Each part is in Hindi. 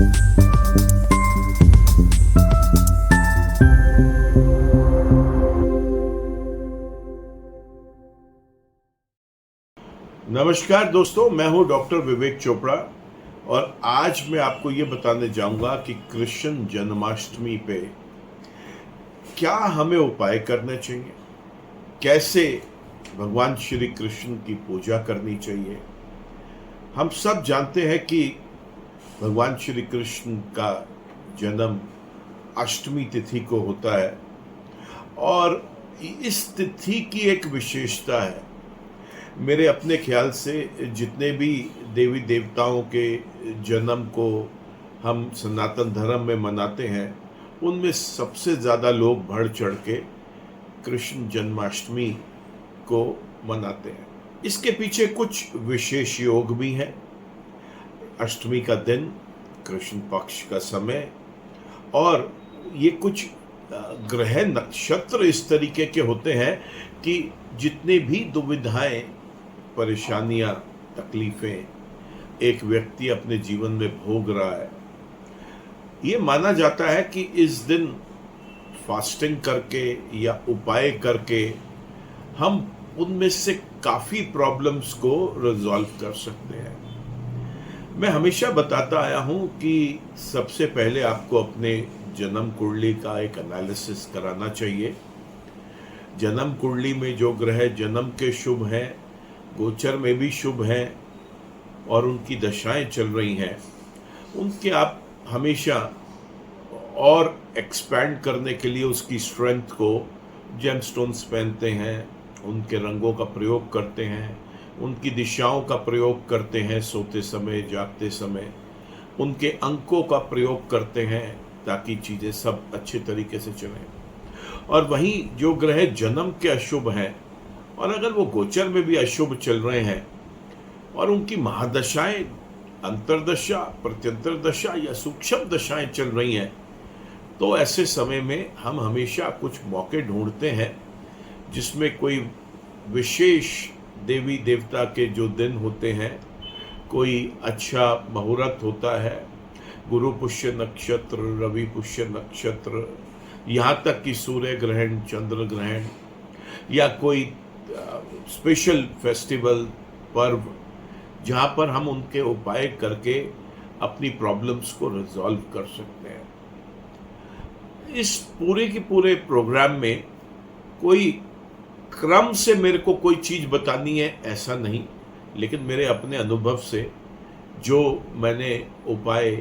नमस्कार दोस्तों, मैं हूं डॉक्टर विवेक चोपड़ा और आज मैं आपको ये बताने जाऊंगा कि कृष्ण जन्माष्टमी पे क्या हमें उपाय करने चाहिए, कैसे भगवान श्री कृष्ण की पूजा करनी चाहिए। हम सब जानते हैं कि भगवान श्री कृष्ण का जन्म अष्टमी तिथि को होता है और इस तिथि की एक विशेषता है। मेरे अपने ख्याल से जितने भी देवी देवताओं के जन्म को हम सनातन धर्म में मनाते हैं, उनमें सबसे ज़्यादा लोग बढ़ चढ़ के कृष्ण जन्माष्टमी को मनाते हैं। इसके पीछे कुछ विशेष योग भी हैं। अष्टमी का दिन, कृष्ण पक्ष का समय और ये कुछ ग्रह नक्षत्र इस तरीके के होते हैं कि जितने भी दुविधाएं, परेशानियां, तकलीफें एक व्यक्ति अपने जीवन में भोग रहा है, ये माना जाता है कि इस दिन फास्टिंग करके या उपाय करके हम उनमें से काफ़ी प्रॉब्लम्स को रिजॉल्व कर सकते हैं। मैं हमेशा बताता आया हूं कि सबसे पहले आपको अपने जन्म कुंडली का एक एनालिसिस कराना चाहिए। जन्म कुंडली में जो ग्रह जन्म के शुभ हैं, गोचर में भी शुभ हैं और उनकी दशाएं चल रही हैं, उनके आप हमेशा और एक्सपैंड करने के लिए उसकी स्ट्रेंथ को जेमस्टोन्स पहनते हैं, उनके रंगों का प्रयोग करते हैं, उनकी दिशाओं का प्रयोग करते हैं, सोते समय, जागते समय उनके अंकों का प्रयोग करते हैं ताकि चीज़ें सब अच्छे तरीके से चलें। और वहीं जो ग्रह जन्म के अशुभ हैं और अगर वो गोचर में भी अशुभ चल रहे हैं और उनकी महादशाएं, अंतरदशा, प्रत्यंतर दशा या सूक्ष्म दशाएं चल रही हैं, तो ऐसे समय में हम हमेशा कुछ मौके ढूंढते हैं जिसमें कोई विशेष देवी देवता के जो दिन होते हैं, कोई अच्छा मुहूर्त होता है, गुरु पुष्य नक्षत्र, रवि पुष्य नक्षत्र, यहाँ तक कि सूर्य ग्रहण, चंद्र ग्रहण या कोई स्पेशल फेस्टिवल, पर्व, जहाँ पर हम उनके उपाय करके अपनी प्रॉब्लम्स को रिजॉल्व कर सकते हैं। इस पूरे के पूरे प्रोग्राम में कोई क्रम से मेरे को कोई चीज़ बतानी है ऐसा नहीं, लेकिन मेरे अपने अनुभव से जो मैंने उपाय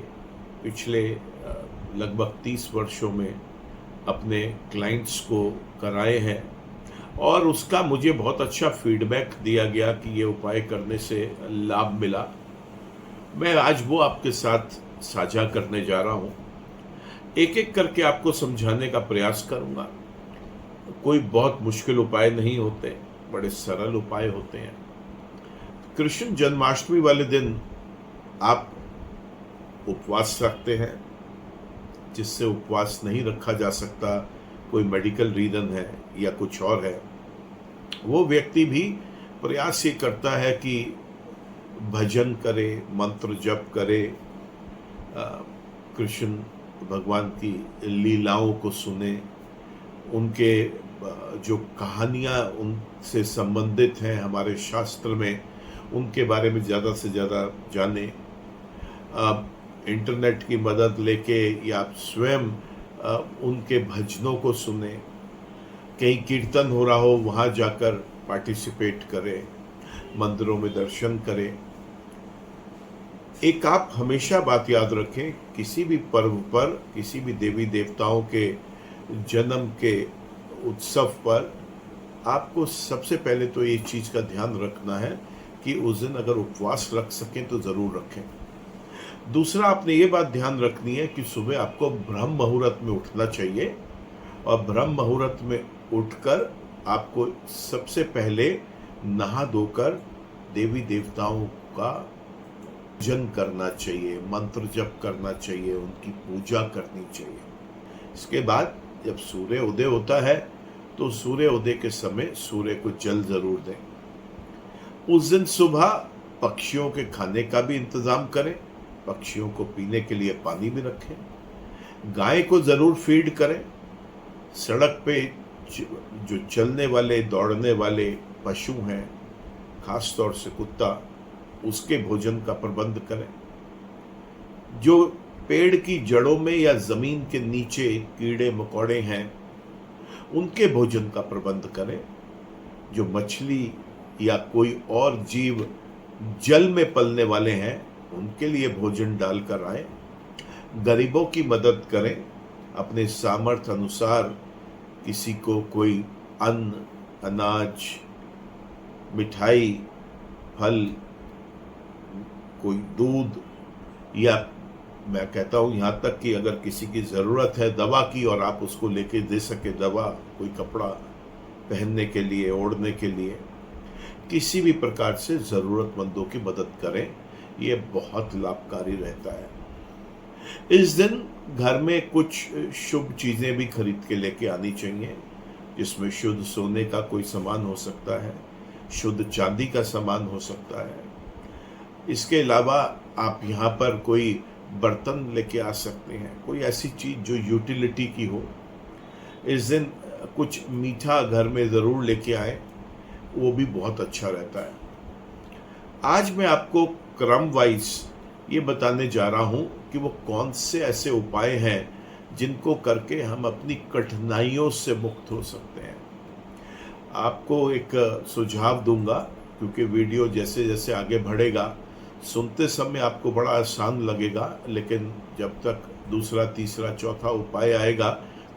पिछले लगभग 30 वर्षों में अपने क्लाइंट्स को कराए हैं और उसका मुझे बहुत अच्छा फीडबैक दिया गया कि ये उपाय करने से लाभ मिला, मैं आज वो आपके साथ साझा करने जा रहा हूँ। एक एक करके आपको समझाने का प्रयास करूँगा। कोई बहुत मुश्किल उपाय नहीं होते, बड़े सरल उपाय होते हैं। कृष्ण जन्माष्टमी वाले दिन आप उपवास रखते हैं, जिससे उपवास नहीं रखा जा सकता, कोई मेडिकल रीज़न है या कुछ और है, वो व्यक्ति भी प्रयास ये करता है कि भजन करे, मंत्र जप करे, कृष्ण भगवान की लीलाओं को सुने, उनके जो कहानियाँ उनसे संबंधित हैं हमारे शास्त्र में, उनके बारे में ज़्यादा से ज़्यादा जाने। इंटरनेट की मदद लेके या आप स्वयं उनके भजनों को सुने, कहीं कीर्तन हो रहा हो वहाँ जाकर पार्टिसिपेट करें, मंदिरों में दर्शन करें। एक आप हमेशा बात याद रखें, किसी भी पर्व पर, किसी भी देवी देवताओं के जन्म के उत्सव पर आपको सबसे पहले तो ये चीज़ का ध्यान रखना है कि उस दिन अगर उपवास रख सकें तो ज़रूर रखें। दूसरा, आपने ये बात ध्यान रखनी है कि सुबह आपको ब्रह्म मुहूर्त में उठना चाहिए और ब्रह्म मुहूर्त में उठकर आपको सबसे पहले नहा धोकर देवी देवताओं का पूजन करना चाहिए, मंत्र जप करना चाहिए, उनकी पूजा करनी चाहिए। इसके बाद जब सूर्य उदय होता है तो सूर्य उदय के समय सूर्य को जल जरूर दें। उस दिन सुबह पक्षियों के खाने का भी इंतजाम करें पक्षियों को पीने के लिए पानी भी रखें, गाय को ज़रूर फीड करें। सड़क पे जो चलने वाले दौड़ने वाले पशु हैं, खास तौर से कुत्ता, उसके भोजन का प्रबंध करें। जो पेड़ की जड़ों में या ज़मीन के नीचे कीड़े मकोड़े हैं, उनके भोजन का प्रबंध करें। जो मछली या कोई और जीव जल में पलने वाले हैं, उनके लिए भोजन डालकर आए। गरीबों की मदद करें। अपने सामर्थ्य अनुसार किसी को कोई अन्न, अनाज, मिठाई, फल, कोई दूध, या मैं कहता हूँ यहाँ तक कि अगर किसी की ज़रूरत है दवा की और आप उसको लेके दे सके दवा, कोई कपड़ा पहनने के लिए, ओढ़ने के लिए, किसी भी प्रकार से ज़रूरतमंदों की मदद करें। ये बहुत लाभकारी रहता है। इस दिन घर में कुछ शुभ चीज़ें भी खरीद के लेके आनी चाहिए, जिसमें शुद्ध सोने का कोई सामान हो सकता है, शुद्ध चांदी का सामान हो सकता है। इसके अलावा आप यहाँ पर कोई बर्तन लेके आ सकते हैं, कोई ऐसी चीज़ जो यूटिलिटी की हो। इस दिन कुछ मीठा घर में ज़रूर लेके आए, वो भी बहुत अच्छा रहता है। आज मैं आपको क्रम वाइज ये बताने जा रहा हूँ कि वो कौन से ऐसे उपाय हैं जिनको करके हम अपनी कठिनाइयों से मुक्त हो सकते हैं। आपको एक सुझाव दूंगा, क्योंकि वीडियो जैसे जैसे आगे बढ़ेगा, सुनते समय आपको बड़ा आसान लगेगा, लेकिन जब तक दूसरा, तीसरा, चौथा उपाय आएगा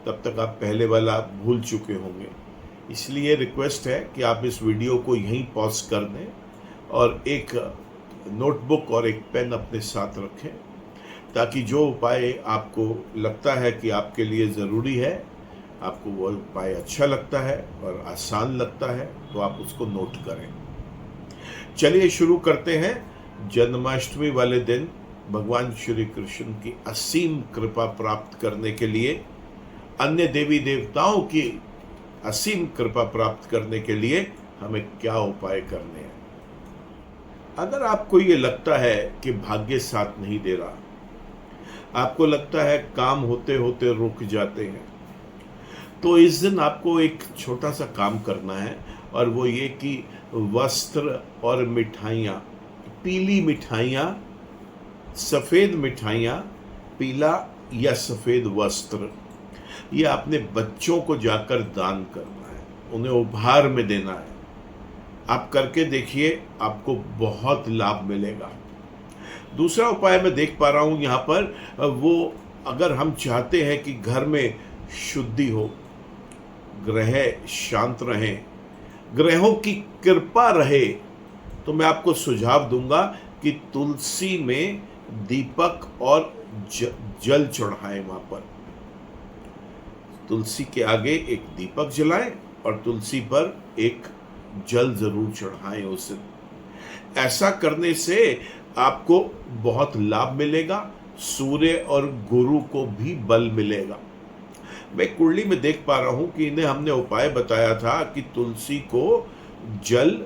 तब तक आप पहले वाला भूल चुके होंगे। इसलिए रिक्वेस्ट है कि आप इस वीडियो को यहीं पॉज कर दें और एक नोटबुक और एक पेन अपने साथ रखें, ताकि जो उपाय आपको लगता है कि आपके लिए ज़रूरी है, आपको वो उपाय अच्छा लगता है और आसान लगता है, तो आप उसको नोट करें। चलिए शुरू करते हैं। जन्माष्टमी वाले दिन भगवान श्री कृष्ण की असीम कृपा प्राप्त करने के लिए, अन्य देवी देवताओं की असीम कृपा प्राप्त करने के लिए हमें क्या उपाय करने हैं। अगर आपको ये लगता है कि भाग्य साथ नहीं दे रहा, आपको लगता है काम होते होते रुक जाते हैं, तो इस दिन आपको एक छोटा सा काम करना है, और वो ये कि वस्त्र और मिठाइयाँ, पीली मिठाइयाँ, सफ़ेद मिठाइयाँ, पीला या सफ़ेद वस्त्र, ये अपने बच्चों को जाकर दान करना है, उन्हें उपहार में देना है। आप करके देखिए, आपको बहुत लाभ मिलेगा। दूसरा उपाय मैं देख पा रहा हूँ यहाँ पर, वो अगर हम चाहते हैं कि घर में शुद्धि हो, ग्रह शांत रहें, ग्रहों की कृपा रहे, तो मैं आपको सुझाव दूंगा कि तुलसी में दीपक और जल चढ़ाएं। वहाँ पर तुलसी के आगे एक दीपक जलाएं और तुलसी पर एक जल जरूर चढ़ाएं उस दिन। ऐसा करने से आपको बहुत लाभ मिलेगा, सूर्य और गुरु को भी बल मिलेगा। मैं कुंडली में देख पा रहा हूं कि इन्हें हमने उपाय बताया था कि तुलसी को जल,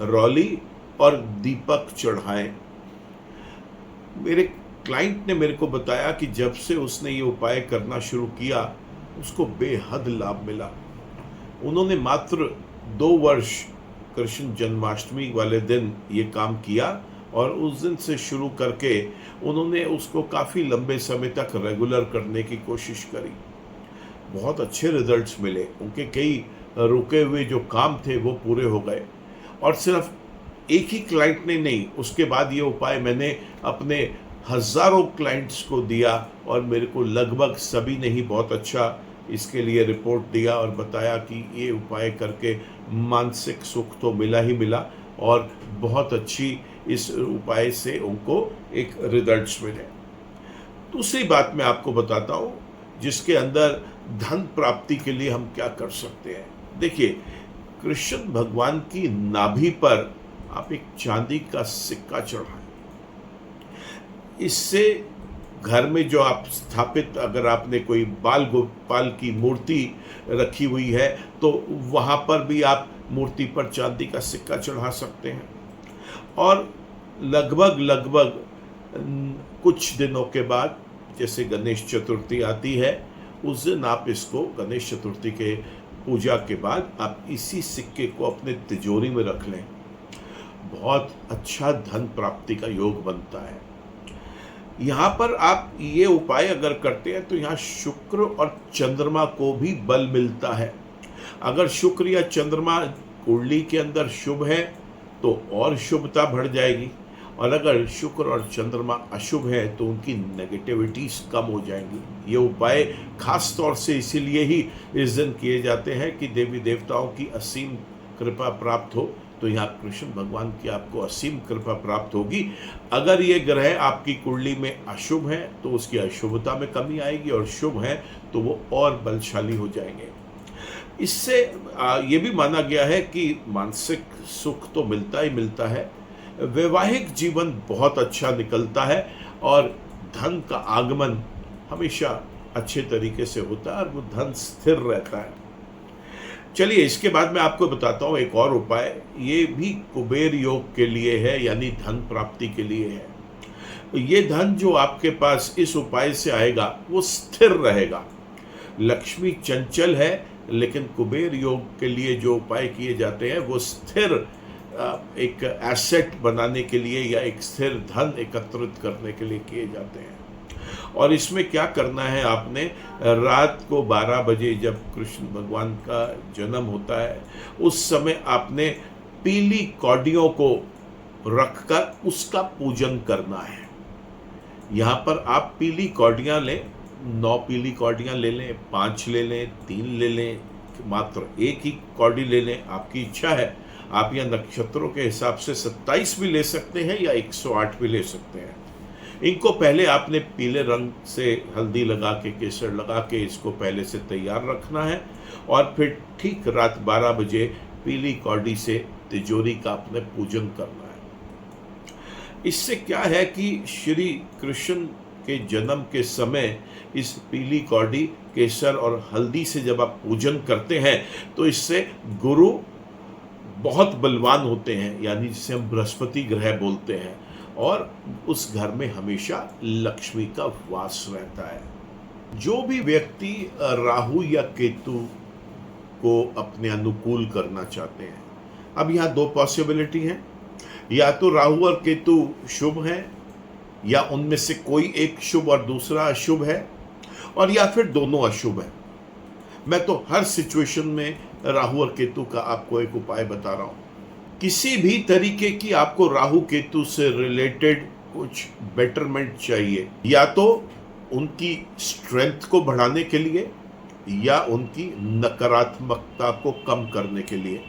रौली और दीपक चढ़ाएं। मेरे क्लाइंट ने मेरे को बताया कि जब से उसने ये उपाय करना शुरू किया, उसको बेहद लाभ मिला। उन्होंने मात्र 2 वर्ष कृष्ण जन्माष्टमी वाले दिन ये काम किया, और उस दिन से शुरू करके उन्होंने उसको काफ़ी लंबे समय तक रेगुलर करने की कोशिश करी। बहुत अच्छे रिजल्ट्स मिले, उनके कई रुके हुए जो काम थे वो पूरे हो गए। और सिर्फ एक ही क्लाइंट ने नहीं, उसके बाद ये उपाय मैंने अपने हज़ारों क्लाइंट्स को दिया, और मेरे को लगभग सभी ने ही बहुत अच्छा इसके लिए रिपोर्ट दिया और बताया कि ये उपाय करके मानसिक सुख तो मिला ही मिला, और बहुत अच्छी इस उपाय से उनको एक रिजल्ट्स मिले। दूसरी बात मैं आपको बताता हूँ, जिसके अंदर धन प्राप्ति के लिए हम क्या कर सकते हैं। देखिए, कृष्ण भगवान की नाभि पर आप एक चांदी का सिक्का चढ़ाएं। इससे घर में जो आप स्थापित, अगर आपने कोई बाल गोपाल की मूर्ति रखी हुई है, तो वहाँ पर भी आप मूर्ति पर चांदी का सिक्का चढ़ा सकते हैं। और लगभग कुछ दिनों के बाद जैसे गणेश चतुर्थी आती है, उस दिन आप इसको गणेश चतुर्थी के पूजा के बाद आप इसी सिक्के को अपने तिजोरी में रख लें। बहुत अच्छा धन प्राप्ति का योग बनता है। यहाँ पर आप ये उपाय अगर करते हैं तो यहाँ शुक्र और चंद्रमा को भी बल मिलता है। अगर शुक्र या चंद्रमा कुंडली के अंदर शुभ है तो और शुभता बढ़ जाएगी, और अगर शुक्र और चंद्रमा अशुभ है तो उनकी नेगेटिविटीज कम हो जाएंगी। ये उपाय खास तौर से इसीलिए ही इस दिन किए जाते हैं कि देवी देवताओं की असीम कृपा प्राप्त हो। तो यहाँ कृष्ण भगवान की आपको असीम कृपा प्राप्त होगी। अगर ये ग्रह आपकी कुंडली में अशुभ है तो उसकी अशुभता में कमी आएगी, और शुभ है तो वो और बलशाली हो जाएंगे। इससे ये भी माना गया है कि मानसिक सुख तो मिलता ही मिलता है, वैवाहिक जीवन बहुत अच्छा निकलता है, और धन का आगमन हमेशा अच्छे तरीके से होता है और वो धन स्थिर रहता है। चलिए, इसके बाद मैं आपको बताता हूँ एक और उपाय। ये भी कुबेर योग के लिए है, यानी धन प्राप्ति के लिए है। ये धन जो आपके पास इस उपाय से आएगा वो स्थिर रहेगा। लक्ष्मी चंचल है, लेकिन कुबेर योग के लिए जो उपाय किए जाते हैं वो स्थिर एक एसेट बनाने के लिए या एक स्थिर धन एकत्रित करने के लिए किए जाते हैं। और इसमें क्या करना है, आपने रात को 12 बजे जब कृष्ण भगवान का जन्म होता है उस समय आपने पीली कौडियों को रखकर उसका पूजन करना है। यहाँ पर आप पीली कौडियाँ लें, 9 पीली कौडियाँ ले लें, 5 ले लें, 3 ले लें, मात्र एक ही कौडी ले लें, आपकी इच्छा है। आप या नक्षत्रों के हिसाब से 27 भी ले सकते हैं या 108 भी ले सकते हैं। इनको पहले आपने पीले रंग से हल्दी लगा के, केसर लगा के इसको पहले से तैयार रखना है, और फिर ठीक रात 12 बजे पीली कौडी से तिजोरी का आपने पूजन करना है। इससे क्या है कि श्री कृष्ण के जन्म के समय इस पीली कौडी, केसर और हल्दी से जब आप पूजन करते हैं तो इससे गुरु बहुत बलवान होते हैं, यानी जिसे हम बृहस्पति ग्रह बोलते हैं, और उस घर में हमेशा लक्ष्मी का वास रहता है। जो भी व्यक्ति राहु या केतु को अपने अनुकूल करना चाहते हैं, अब यहाँ 2 पॉसिबिलिटी हैं, या तो राहु और केतु शुभ हैं, या उनमें से कोई एक शुभ और दूसरा अशुभ है, और या फिर दोनों अशुभ हैं। मैं तो हर सिचुएशन में राहु और केतु का आपको एक उपाय बता रहा हूँ। किसी भी तरीके की आपको राहु केतु से रिलेटेड कुछ बेटरमेंट चाहिए, या तो उनकी स्ट्रेंथ को बढ़ाने के लिए या उनकी नकारात्मकता को कम करने के लिए,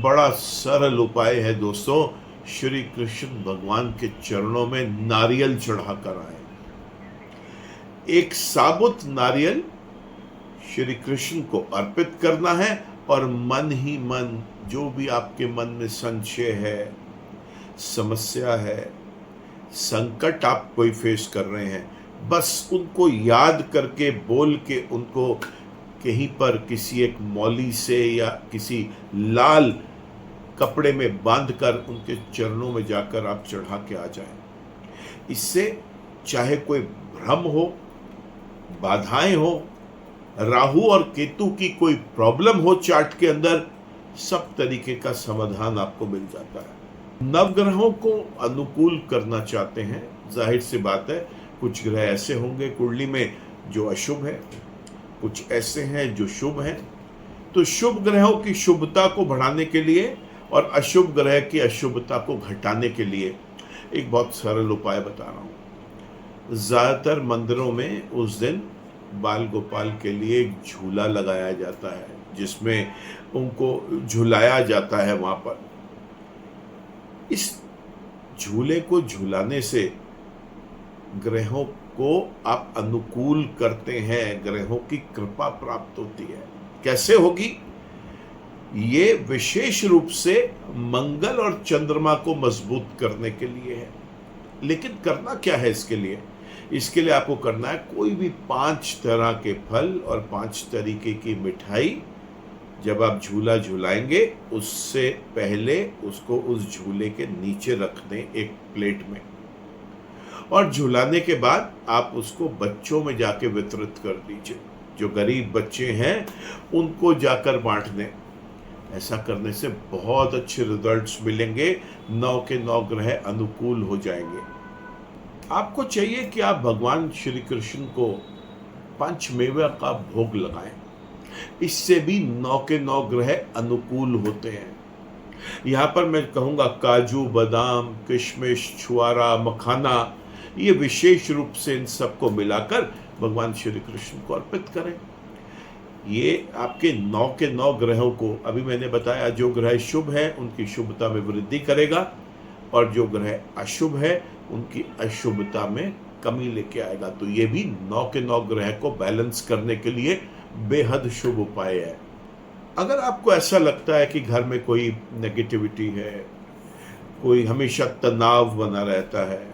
बड़ा सरल उपाय है दोस्तों। श्री कृष्ण भगवान के चरणों में नारियल चढ़ा कर आए। एक साबुत नारियल श्री कृष्ण को अर्पित करना है, और मन ही मन जो भी आपके मन में संशय है, समस्या है, संकट आप कोई फेस कर रहे हैं, बस उनको याद करके, बोल के, उनको कहीं पर किसी एक मौली से या किसी लाल कपड़े में बांधकर उनके चरणों में जाकर आप चढ़ा के आ जाएं। इससे चाहे कोई भ्रम हो, बाधाएं हो, राहु और केतु की कोई प्रॉब्लम हो चार्ट के अंदर, सब तरीके का समाधान आपको मिल जाता है। नवग्रहों को अनुकूल करना चाहते हैं, जाहिर सी बात है कुछ ग्रह ऐसे होंगे कुंडली में जो अशुभ है, कुछ ऐसे हैं जो शुभ हैं। तो शुभ ग्रहों की शुभता को बढ़ाने के लिए और अशुभ ग्रह की अशुभता को घटाने के लिए एक बहुत सरल उपाय बता रहा हूँ। ज़्यादातर मंदिरों में उस दिन बाल गोपाल के लिए एक झूला लगाया जाता है, जिसमें उनको झुलाया जाता है। वहाँ पर इस झूले को झुलाने से ग्रहों को आप अनुकूल करते हैं, ग्रहों की कृपा प्राप्त होती है। कैसे होगी? ये विशेष रूप से मंगल और चंद्रमा को मजबूत करने के लिए है। लेकिन करना क्या है इसके लिए? इसके लिए आपको करना है, कोई भी 5 तरह के फल और 5 तरीके की मिठाई जब आप झूला झुलाएंगे उससे पहले उसको उस झूले के नीचे रख दें एक प्लेट में, और झुलाने के बाद आप उसको बच्चों में जाके वितरित कर दीजिए। जो गरीब बच्चे हैं उनको जाकर बांट दें। ऐसा करने से बहुत अच्छे रिजल्ट्स मिलेंगे, 9 के 9 ग्रह अनुकूल हो जाएंगे। आपको चाहिए कि आप भगवान श्री कृष्ण को पंचमेवा का भोग लगाएं। इससे भी 9 के 9 ग्रह अनुकूल होते हैं। यहाँ पर मैं कहूँगा काजू, बादाम, किशमिश, छुआरा, मखाना, ये विशेष रूप से इन सबको मिलाकर भगवान श्री कृष्ण को अर्पित करें। ये आपके 9 के 9 ग्रहों को, अभी मैंने बताया, जो ग्रह शुभ है उनकी शुभता में वृद्धि करेगा और जो ग्रह अशुभ है उनकी अशुभता में कमी लेके आएगा। तो ये भी 9 के 9 ग्रह को बैलेंस करने के लिए बेहद शुभ उपाय है। अगर आपको ऐसा लगता है कि घर में कोई नेगेटिविटी है, कोई हमेशा तनाव बना रहता है,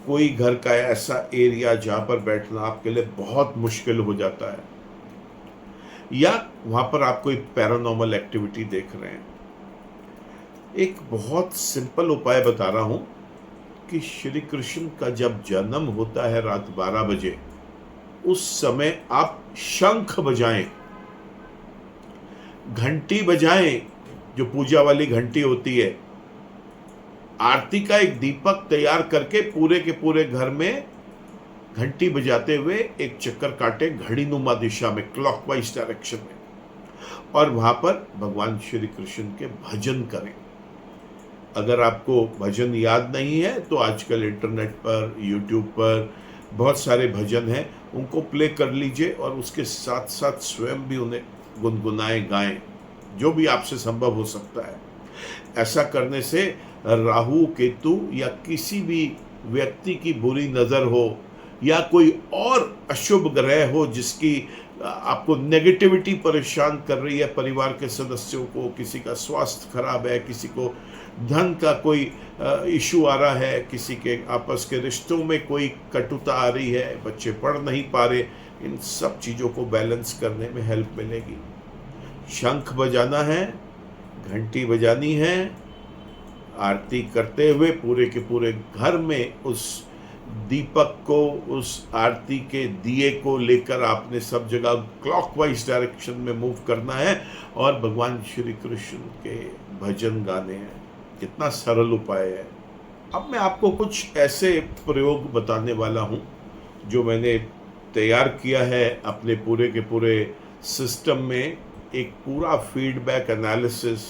कोई घर का ऐसा एरिया जहाँ पर बैठना आपके लिए बहुत मुश्किल हो जाता है, या वहाँ पर आप कोई पैरानॉर्मल एक्टिविटी देख रहे हैं, एक बहुत सिंपल उपाय बता रहा हूँ कि श्री कृष्ण का जब जन्म होता है रात 12 बजे, उस समय आप शंख बजाएं, घंटी बजाएं, जो पूजा वाली घंटी होती है, आरती का एक दीपक तैयार करके पूरे के पूरे घर में घंटी बजाते हुए एक चक्कर काटे घड़ी नुमा दिशा में, क्लॉकवाइज डायरेक्शन में, और वहां पर भगवान श्री कृष्ण के भजन करें। अगर आपको भजन याद नहीं है तो आजकल इंटरनेट पर, यूट्यूब पर बहुत सारे भजन हैं, उनको प्ले कर लीजिए और उसके साथ साथ स्वयं भी उन्हें गुनगुनाएं, गाएं, जो भी आपसे संभव हो सकता है। ऐसा करने से राहु, केतु या किसी भी व्यक्ति की बुरी नज़र हो या कोई और अशुभ ग्रह हो जिसकी आपको नेगेटिविटी परेशान कर रही है, परिवार के सदस्यों को, किसी का स्वास्थ्य खराब है, किसी को धन का कोई इशू आ रहा है, किसी के आपस के रिश्तों में कोई कटुता आ रही है, बच्चे पढ़ नहीं पा रहे, इन सब चीज़ों को बैलेंस करने में हेल्प मिलेगी। शंख बजाना है, घंटी बजानी है, आरती करते हुए पूरे के पूरे घर में उस दीपक को, उस आरती के दिए को लेकर आपने सब जगह क्लॉकवाइज डायरेक्शन में मूव करना है और भगवान श्री कृष्ण के भजन गाने हैं। कितना सरल उपाय है। अब मैं आपको कुछ ऐसे प्रयोग बताने वाला हूँ जो मैंने तैयार किया है अपने पूरे के पूरे सिस्टम में, एक पूरा फीडबैक एनालिसिस,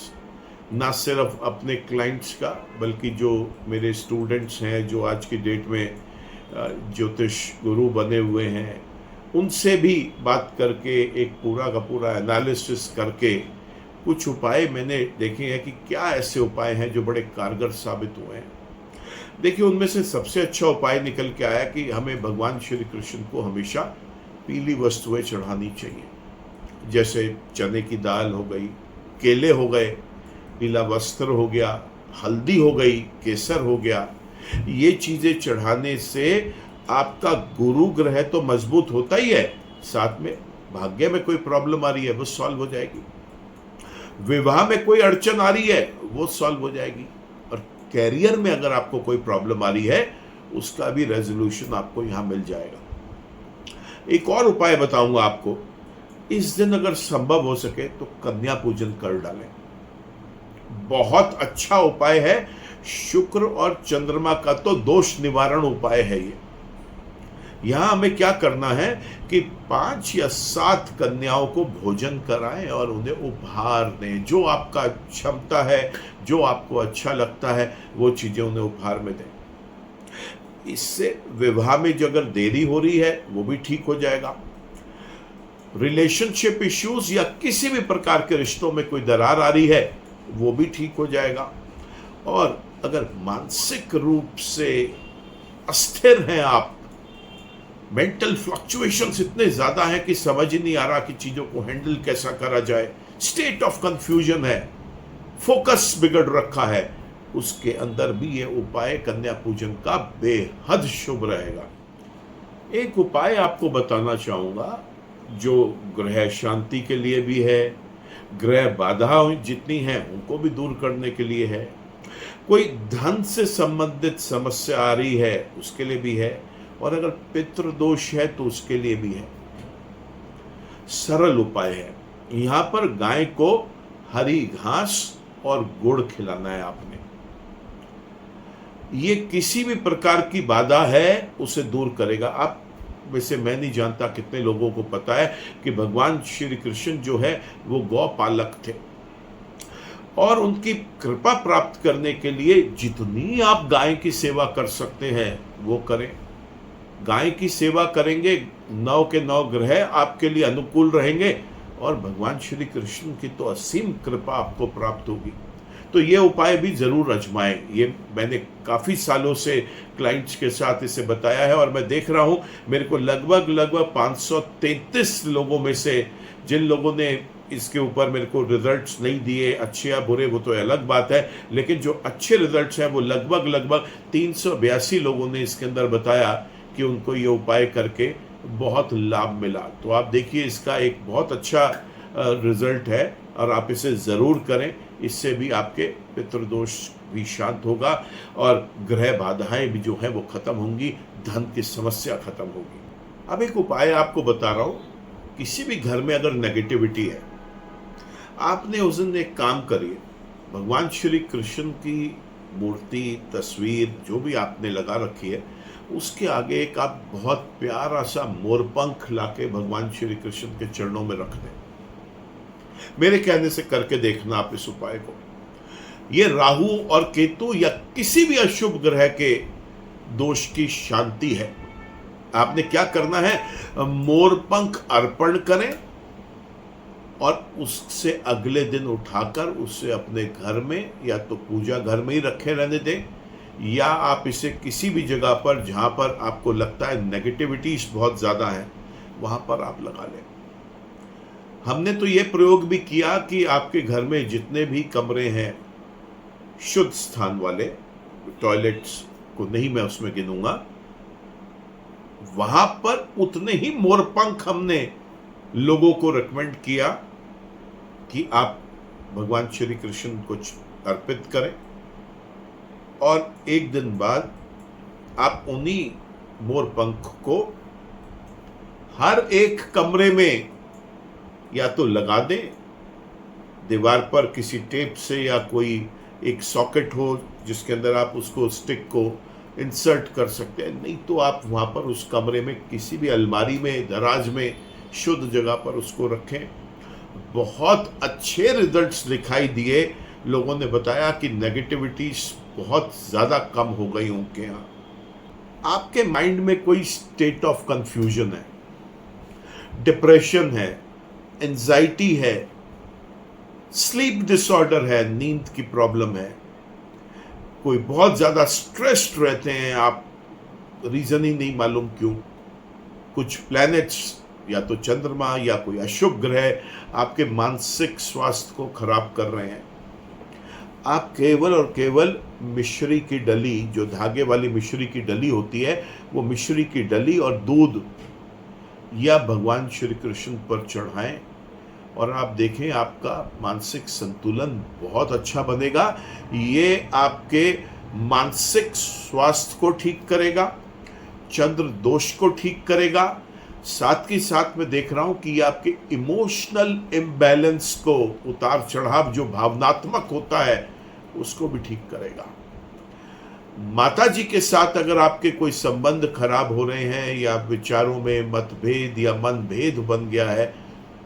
ना सिर्फ अपने क्लाइंट्स का बल्कि जो मेरे स्टूडेंट्स हैं, जो आज की डेट में ज्योतिष गुरु बने हुए हैं, उनसे भी बात करके एक पूरा का पूरा एनालिसिस करके कुछ उपाय मैंने देखे हैं कि क्या ऐसे उपाय हैं जो बड़े कारगर साबित हुए हैं। देखिए, उनमें से सबसे अच्छा उपाय निकल के आया कि हमें भगवान श्री कृष्ण को हमेशा पीली वस्तुएं चढ़ानी चाहिए, जैसे चने की दाल हो गई, केले हो गए, पीला वस्त्र हो गया, हल्दी हो गई, केसर हो गया। ये चीज़ें चढ़ाने से आपका गुरु ग्रह तो मजबूत होता ही है, साथ में भाग्य में कोई प्रॉब्लम आ रही है वो सॉल्व हो जाएगी, विवाह में कोई अड़चन आ रही है वो सॉल्व हो जाएगी, और कैरियर में अगर आपको कोई प्रॉब्लम आ रही है उसका भी रेजोल्यूशन आपको यहाँ मिल जाएगा। एक और उपाय बताऊंगा आपको, इस दिन अगर संभव हो सके तो कन्या पूजन कर डालें। बहुत अच्छा उपाय है, शुक्र और चंद्रमा का तो दोष निवारण उपाय है ये। यहां हमें क्या करना है कि 5 या 7 कन्याओं को भोजन कराएं और उन्हें उपहार दें। जो आपका क्षमता है, जो आपको अच्छा लगता है, वो चीजें उन्हें उपहार में दें। इससे विवाह में जो अगर देरी हो रही है वो भी ठीक हो जाएगा। रिलेशनशिप इश्यूज या किसी भी प्रकार के रिश्तों में कोई दरार आ रही है वो भी ठीक हो जाएगा। और अगर मानसिक रूप से अस्थिर हैं आप, मेंटल फ्लक्चुएशंस इतने ज्यादा हैं कि समझ ही नहीं आ रहा कि चीजों को हैंडल कैसा करा जाए, स्टेट ऑफ कंफ्यूजन है, फोकस बिगड़ रखा है, उसके अंदर भी ये उपाय कन्या पूजन का बेहद शुभ रहेगा। एक उपाय आपको बताना चाहूंगा जो ग्रह शांति के लिए भी है, ग्रह बाधाएं जितनी हैं उनको भी दूर करने के लिए है। कोई धन से संबंधित समस्या आ रही है उसके लिए भी है, और अगर पितृदोष है तो उसके लिए भी है। सरल उपाय है, यहां पर गाय को हरी घास और गुड़ खिलाना है आपने। ये किसी भी प्रकार की बाधा है उसे दूर करेगा। आप वैसे मैं नहीं जानता कितने लोगों को पता है कि भगवान श्री कृष्ण जो है वो गौ पालक थे, और उनकी कृपा प्राप्त करने के लिए जितनी आप गाय की सेवा कर सकते हैं वो करें। गाय की सेवा करेंगे, 9 के 9 ग्रह आपके लिए अनुकूल रहेंगे, और भगवान श्री कृष्ण की तो असीम कृपा आपको प्राप्त होगी। तो ये उपाय भी जरूर आजमाएं। ये मैंने काफ़ी सालों से क्लाइंट्स के साथ इसे बताया है, और मैं देख रहा हूँ मेरे को लगभग 533 लोगों में से जिन लोगों ने इसके ऊपर मेरे को रिजल्ट्स नहीं दिए, अच्छे या बुरे वो तो अलग बात है, लेकिन जो अच्छे रिजल्ट्स हैं वो लगभग 382 लोगों ने इसके अंदर बताया कि उनको ये उपाय करके बहुत लाभ मिला। तो आप देखिए इसका एक बहुत अच्छा रिजल्ट है, और आप इसे ज़रूर करें। इससे भी आपके पितृदोष भी शांत होगा, और ग्रह बाधाएं भी जो हैं वो खत्म होंगी, धन की समस्या खत्म होगी। अब एक उपाय आपको बता रहा हूँ। किसी भी घर में अगर नेगेटिविटी है, आपने उस दिन एक काम करिए, भगवान श्री कृष्ण की मूर्ति, तस्वीर जो भी आपने लगा रखी है, उसके आगे एक आप बहुत प्यारा सा मोरपंख लाके भगवान श्री कृष्ण के चरणों में रख दें। मेरे कहने से करके देखना आप इस उपाय को। ये राहु और केतु या किसी भी अशुभ ग्रह के दोष की शांति है। आपने क्या करना है, मोरपंख अर्पण करें, और उससे अगले दिन उठाकर उसे अपने घर में या तो पूजा घर में ही रखे रहने दें, या आप इसे किसी भी जगह पर जहां पर आपको लगता है नेगेटिविटीज बहुत ज़्यादा है वहां पर आप लगा लें। हमने तो ये प्रयोग भी किया कि आपके घर में जितने भी कमरे हैं शुद्ध स्थान वाले, टॉयलेट्स को नहीं मैं उसमें गिनूंगा, वहां पर उतने ही मोरपंख हमने लोगों को रिकमेंड किया कि आप भगवान श्री कृष्ण को अर्पित करें, और एक दिन बाद आप उन्हीं मोरपंख को हर एक कमरे में या तो लगा दें दीवार पर किसी टेप से, या कोई एक सॉकेट हो जिसके अंदर आप उसको स्टिक को इंसर्ट कर सकते हैं, नहीं तो आप वहाँ पर उस कमरे में किसी भी अलमारी में, दराज में, शुद्ध जगह पर उसको रखें। बहुत अच्छे रिजल्ट्स दिखाई दिए। लोगों ने बताया कि नेगेटिविटीज बहुत ज़्यादा कम हो गई उनके यहाँ। आपके माइंड में कोई स्टेट ऑफ कंफ्यूजन है, डिप्रेशन है, एंजाइटी है, स्लीप डिसऑर्डर है, नींद की प्रॉब्लम है, कोई बहुत ज़्यादा स्ट्रेस्ड रहते हैं आप, रीज़न ही नहीं मालूम क्यों, कुछ प्लैनेट्स या तो चंद्रमा या कोई अशुभ ग्रह आपके मानसिक स्वास्थ्य को खराब कर रहे हैं, आप केवल और केवल मिश्री की डली, जो धागे वाली मिश्री की डली होती है, वो मिश्री की डली और दूध या भगवान श्री कृष्ण पर चढ़ाएं, और आप देखें आपका मानसिक संतुलन बहुत अच्छा बनेगा। ये आपके मानसिक स्वास्थ्य को ठीक करेगा, चंद्र दोष को ठीक करेगा, साथ ही साथ मैं देख रहा हूं कि ये आपके इमोशनल इम्बैलेंस को, उतार चढ़ाव जो भावनात्मक होता है, उसको भी ठीक करेगा। माता जी के साथ अगर आपके कोई संबंध खराब हो रहे हैं, या विचारों में मतभेद या मनभेद बन गया है,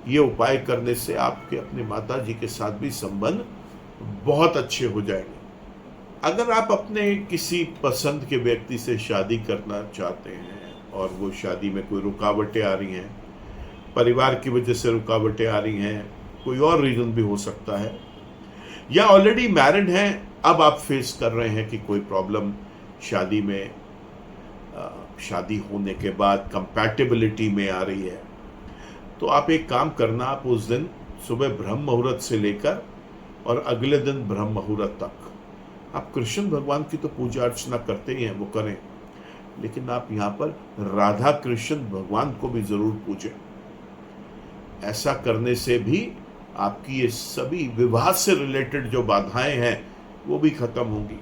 ये उपाय करने से आपके अपने माता जी के साथ भी संबंध बहुत अच्छे हो जाएंगे। अगर आप अपने किसी पसंद के व्यक्ति से शादी करना चाहते हैं और वो शादी में कोई रुकावटें आ रही हैं, परिवार की वजह से रुकावटें आ रही हैं, कोई और रीज़न भी हो सकता है, या ऑलरेडी मैरिड हैं, अब आप फेस कर रहे हैं कि कोई प्रॉब्लम शादी में, शादी होने के बाद कंपैटिबिलिटी में आ रही है, तो आप एक काम करना, आप उस दिन सुबह ब्रह्म मुहूर्त से लेकर और अगले दिन ब्रह्म मुहूर्त तक आप कृष्ण भगवान की तो पूजा अर्चना करते ही हैं, वो करें, लेकिन आप यहाँ पर राधा कृष्ण भगवान को भी ज़रूर पूजें। ऐसा करने से भी आपकी ये सभी विवाह से रिलेटेड जो बाधाएं हैं वो भी खत्म होंगी।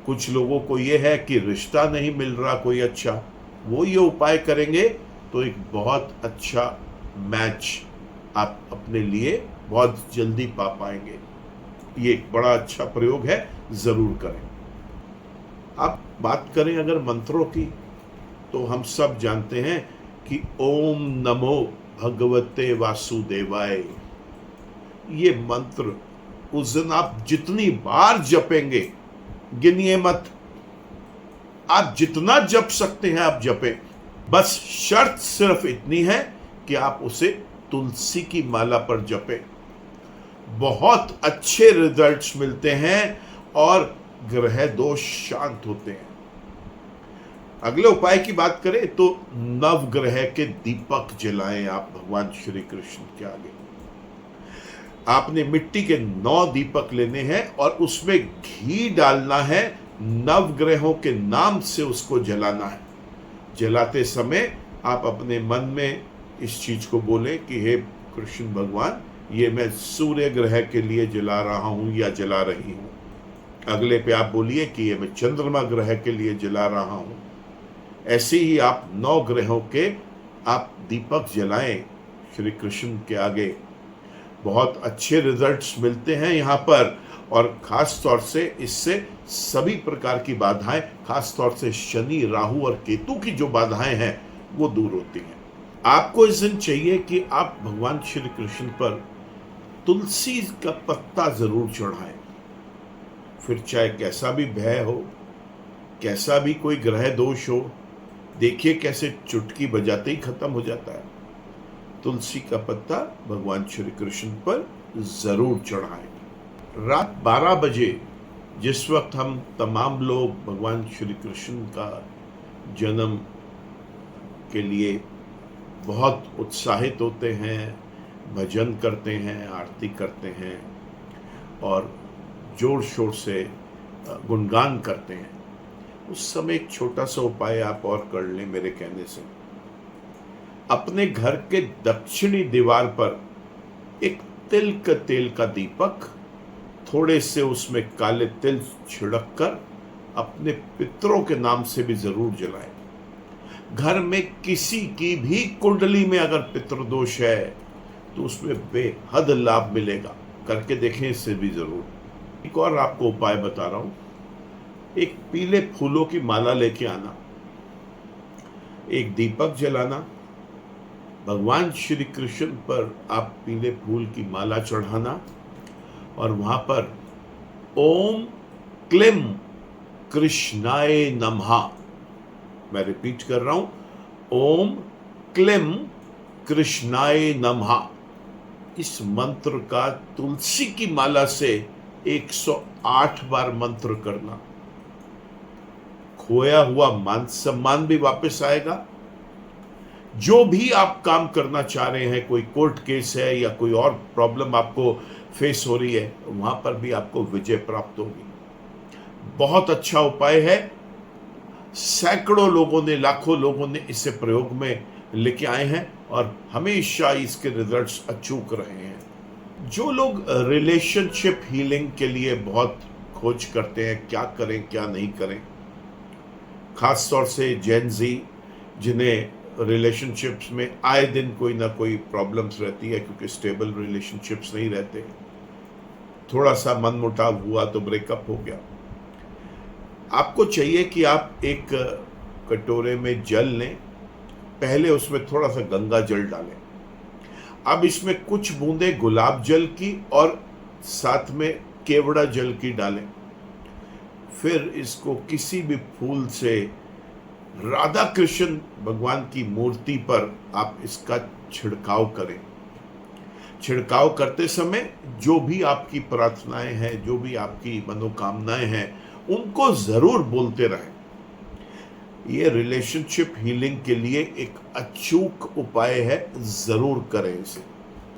कुछ लोगों को ये है कि रिश्ता नहीं मिल रहा कोई अच्छा, वो ये उपाय करेंगे तो एक बहुत अच्छा मैच आप अपने लिए बहुत जल्दी पा पाएंगे। ये एक बड़ा अच्छा प्रयोग है, जरूर करें। अब बात करें अगर मंत्रों की, तो हम सब जानते हैं कि ओम नमो भगवते वासुदेवाय, ये मंत्र उस दिन आप जितनी बार जपेंगे गिनिए मत, आप जितना जप सकते हैं आप जपें। बस शर्त सिर्फ इतनी है कि आप उसे तुलसी की माला पर जपें। बहुत अच्छे रिजल्ट्स मिलते हैं और ग्रह दोष शांत होते हैं। अगले उपाय की बात करें तो नवग्रह के दीपक जलाएं आप भगवान श्री कृष्ण के आगे। आपने मिट्टी के 9 दीपक लेने हैं और उसमें घी डालना है, नवग्रहों के नाम से उसको जलाना है। जलाते समय आप अपने मन में इस चीज को बोलें कि हे कृष्ण भगवान, ये मैं सूर्य ग्रह के लिए जला रहा हूं या जला रही हूं। अगले पे आप बोलिए कि ये मैं चंद्रमा ग्रह के लिए जला रहा हूं। ऐसे ही आप 9 ग्रहों के आप दीपक जलाएं श्री कृष्ण के आगे। बहुत अच्छे रिजल्ट्स मिलते हैं यहाँ पर, और खास तौर से इससे सभी प्रकार की बाधाएं, खास तौर से शनि, राहु और केतु की जो बाधाएं हैं वो दूर होती हैं। आपको इस दिन चाहिए कि आप भगवान श्री कृष्ण पर तुलसी का पत्ता जरूर चढ़ाएं। फिर चाहे कैसा भी भय हो, कैसा भी कोई ग्रह दोष हो, देखिए कैसे चुटकी बजाते ही खत्म हो जाता है। तुलसी का पत्ता भगवान श्री कृष्ण पर जरूर चढ़ाएं। रात 12 बजे जिस वक्त हम तमाम लोग भगवान श्री कृष्ण का जन्म के लिए बहुत उत्साहित होते हैं, भजन करते हैं, आरती करते हैं और जोर शोर से गुणगान करते हैं, उस समय एक छोटा सा उपाय आप और कर लें मेरे कहने से। अपने घर के दक्षिणी दीवार पर एक तिल का तेल का दीपक, थोड़े से उसमें काले तिल छिड़क कर अपने पितरों के नाम से भी जरूर जलाएं। घर में किसी की भी कुंडली में अगर पितृदोष है तो उसमें बेहद लाभ मिलेगा। करके देखें इससे भी जरूर। एक और आपको उपाय बता रहा हूं। एक पीले फूलों की माला लेके आना, एक दीपक जलाना, भगवान श्री कृष्ण पर आप पीले फूल की माला चढ़ाना और वहां पर ओम क्लीम कृष्णाय नमः, मैं रिपीट कर रहा हूं, ओम क्लीम कृष्णाय नमः, इस मंत्र का तुलसी की माला से 108 बार मंत्र करना। खोया हुआ मान सम्मान भी वापस आएगा। जो भी आप काम करना चाह रहे हैं, कोई कोर्ट केस है या कोई और प्रॉब्लम आपको फेस हो रही है, वहां पर भी आपको विजय प्राप्त होगी। बहुत अच्छा उपाय है। सैकड़ों लोगों ने, लाखों लोगों ने इसे प्रयोग में लेके आए हैं और हमेशा इसके रिजल्ट्स अचूक रहे हैं। जो लोग रिलेशनशिप हीलिंग के लिए बहुत खोज करते हैं, क्या करें क्या नहीं करें, खास तौर से जेन जी, जिन्हें रिलेशनशिप्स में आए दिन कोई ना कोई प्रॉब्लम्स रहती है क्योंकि स्टेबल रिलेशनशिप्स नहीं रहते, थोड़ा सा मनमुटाव हुआ तो ब्रेकअप हो गया, आपको चाहिए कि आप एक कटोरे में जल लें। पहले उसमें थोड़ा सा गंगा जल डालें। अब इसमें कुछ बूंदे गुलाब जल की और साथ में केवड़ा जल की डालें। फिर इसको किसी भी फूल से राधा कृष्ण भगवान की मूर्ति पर आप इसका छिड़काव करें। छिड़काव करते समय जो भी आपकी प्रार्थनाएं हैं, जो भी आपकी मनोकामनाएं हैं, उनको जरूर बोलते रहें। ये रिलेशनशिप हीलिंग के लिए एक अचूक उपाय है, जरूर करें इसे।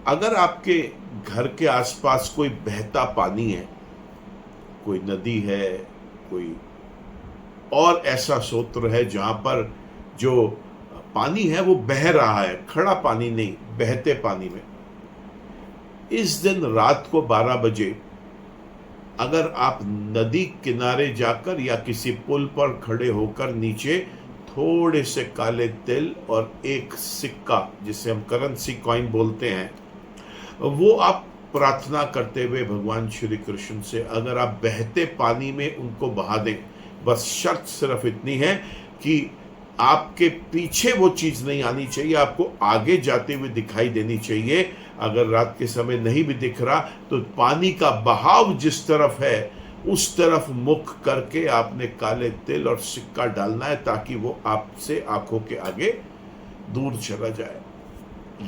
अगर आपके घर के आसपास कोई बहता पानी है, कोई नदी है, कोई और ऐसा स्रोत है जहां पर जो पानी है वो बह रहा है, खड़ा पानी नहीं, बहते पानी में, इस दिन रात को 12 बजे अगर आप नदी किनारे जाकर या किसी पुल पर खड़े होकर नीचे थोड़े से काले तिल और एक सिक्का, जिसे हम करेंसी कॉइन बोलते हैं, वो आप प्रार्थना करते हुए भगवान श्री कृष्ण से अगर आप बहते पानी में उनको बहा दें, बस शर्त सिर्फ इतनी है कि आपके पीछे वो चीज नहीं आनी चाहिए, आपको आगे जाते हुए दिखाई देनी चाहिए। अगर रात के समय नहीं भी दिख रहा तो पानी का बहाव जिस तरफ है उस तरफ मुख करके आपने काले तिल और सिक्का डालना है, ताकि वो आपसे आंखों के आगे दूर चला जाए।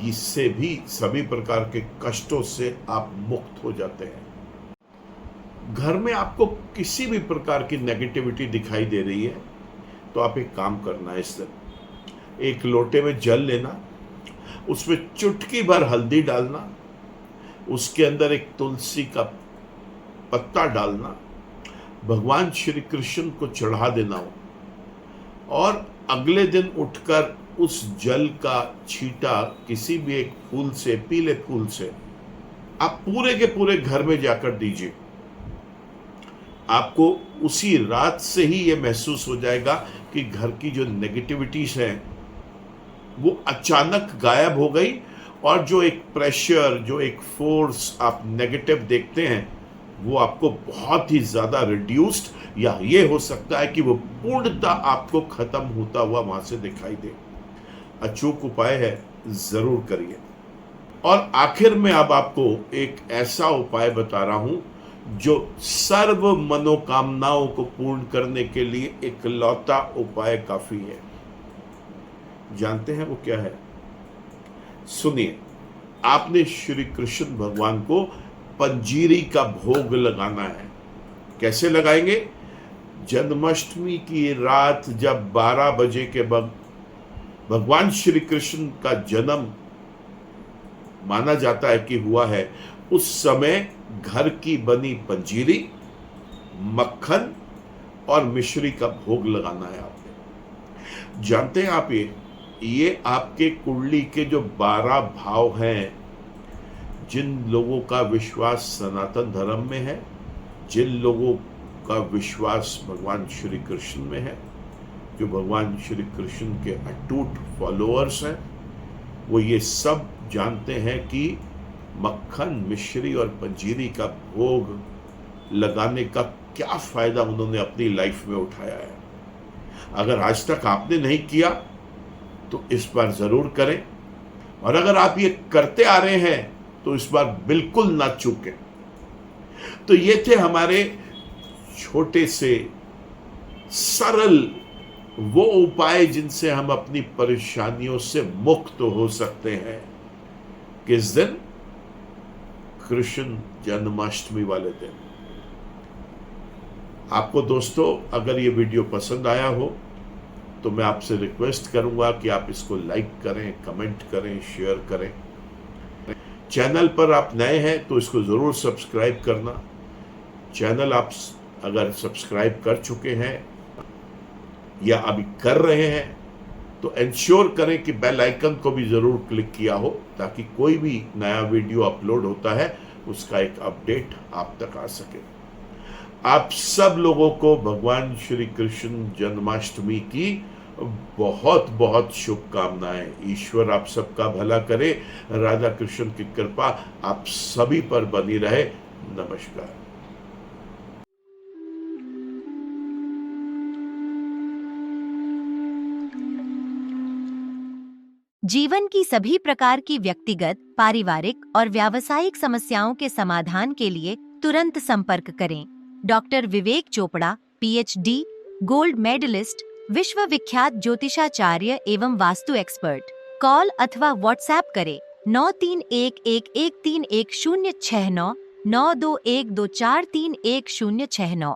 इससे भी सभी प्रकार के कष्टों से आप मुक्त हो जाते हैं। घर में आपको किसी भी प्रकार की नेगेटिविटी दिखाई दे रही है तो आप एक काम करना है, इस दिन एक लोटे में जल लेना, उसमें चुटकी भर हल्दी डालना, उसके अंदर एक तुलसी का पत्ता डालना, भगवान श्री कृष्ण को चढ़ा देना हो, और अगले दिन उठकर उस जल का छींटा किसी भी एक फूल से, पीले फूल से आप पूरे के पूरे घर में जाकर दीजिए। आपको उसी रात से ही यह महसूस हो जाएगा कि घर की जो नेगेटिविटीज हैं वो अचानक गायब हो गई, और जो एक प्रेशर, जो एक फोर्स आप नेगेटिव देखते हैं वो आपको बहुत ही ज्यादा रिड्यूस्ड, या ये हो सकता है कि वो पूर्णतः आपको खत्म होता हुआ वहां से दिखाई दे। अचूक उपाय है, जरूर करिए। और आखिर में अब आपको एक ऐसा उपाय बता रहा हूं जो सर्व मनोकामनाओं को पूर्ण करने के लिए इकलौता उपाय काफी है। जानते हैं वो क्या है? सुनिए, आपने श्री कृष्ण भगवान को पंजीरी का भोग लगाना है। कैसे लगाएंगे? जन्माष्टमी की रात जब 12 बजे के बाद भगवान श्री कृष्ण का जन्म माना जाता है कि हुआ है, उस समय घर की बनी पंजीरी, मक्खन और मिश्री का भोग लगाना है आपने। जानते हैं आप ये आपके कुंडली के जो 12 भाव हैं, जिन लोगों का विश्वास सनातन धर्म में है, जिन लोगों का विश्वास भगवान श्री कृष्ण में है, जो भगवान श्री कृष्ण के अटूट फॉलोअर्स हैं, वो ये सब जानते हैं कि मक्खन, मिश्री और पंजीरी का भोग लगाने का क्या फायदा उन्होंने अपनी लाइफ में उठाया है। अगर आज तक आपने नहीं किया तो इस बार जरूर करें, और अगर आप ये करते आ रहे हैं तो इस बार बिल्कुल ना चूकें। तो ये थे हमारे छोटे से सरल वो उपाय जिनसे हम अपनी परेशानियों से मुक्त हो सकते हैं। किस दिन? कृष्ण जन्माष्टमी वाले दिन। आपको दोस्तों अगर ये वीडियो पसंद आया हो तो मैं आपसे रिक्वेस्ट करूंगा कि आप इसको लाइक करें, कमेंट करें, शेयर करें। चैनल पर आप नए हैं तो इसको जरूर सब्सक्राइब करना। चैनल आप अगर सब्सक्राइब कर चुके हैं या अभी कर रहे हैं तो इंश्योर करें कि बेल आइकन को भी जरूर क्लिक किया हो, ताकि कोई भी नया वीडियो अपलोड होता है उसका एक अपडेट आप तक आ सके। आप सब लोगों को भगवान श्री कृष्ण जन्माष्टमी की बहुत बहुत शुभकामनाएं। ईश्वर आप सबका भला करे। राधा कृष्ण की कृपा आप सभी पर बनी रहे। नमस्कार। जीवन की सभी प्रकार की व्यक्तिगत, पारिवारिक और व्यावसायिक समस्याओं के समाधान के लिए तुरंत संपर्क करें। डॉक्टर विवेक चोपड़ा, पीएचडी, गोल्ड मेडलिस्ट, विश्व विख्यात ज्योतिषाचार्य एवं वास्तु एक्सपर्ट। कॉल अथवा व्हाट्सएप करें 9311131069 9212431069।